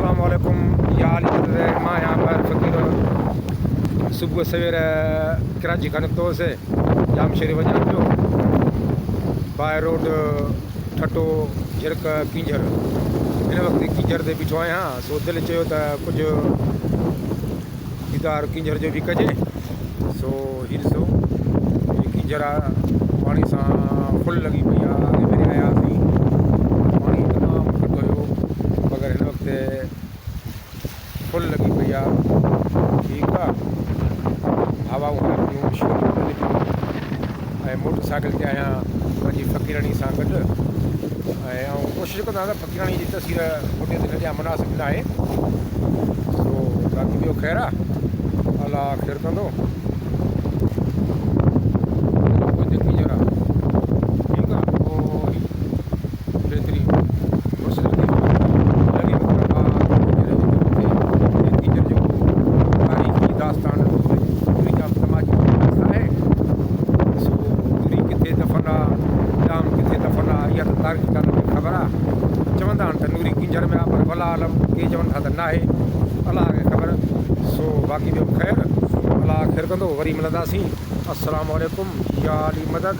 अस्सलाम वालेकुम यार। मां यहाँ पर फ़कीर सुबह सवेरे कराची का निकतो से जाम शरीफ वञा पियो बाय रोड ठटो झिरक किंजर। हिन वक़्तु किंजर ते बीठो आहियां, सो दिलि चयो त कुझु दीदार किंजर जो बि कजे। सो हीअ ॾिसो हीअ किंजर आहे, पाणी सां फुल लॻी पई आहे। अॻे भेरे आयासीं पाणी तमामु घटि हुयो, मगर हिन वक़्तु फुल लॻी पई आहे। ठीकु आहे, हवाऊं हलनि पियूं, शोर हले पियो ऐं मोटर साइकिल ते आहियां पंहिंजी फ़क़ीरणी सां गॾु। ऐं कोशिशि कंदो आहियां त फ़क़ीरणी जी तस्वीर फोटे ते न ॾियां, मुनासिबु न आहे। सो बाक़ी ॿियो ख़ैरु आहे, अलाह ख़ैरु कंदो। ख़बर आहे, चवंदा आहिनि त नूरी किंजर में आहे, पर भला आलम के चवनि था त न आहे, अलाह खे ख़बर। सो बाक़ी ॿियो ख़ैरु, अलाह ख़ैरु कंदो। वरी मिलंदासीं। अस्सलाम वालेकुम। या अली मदद।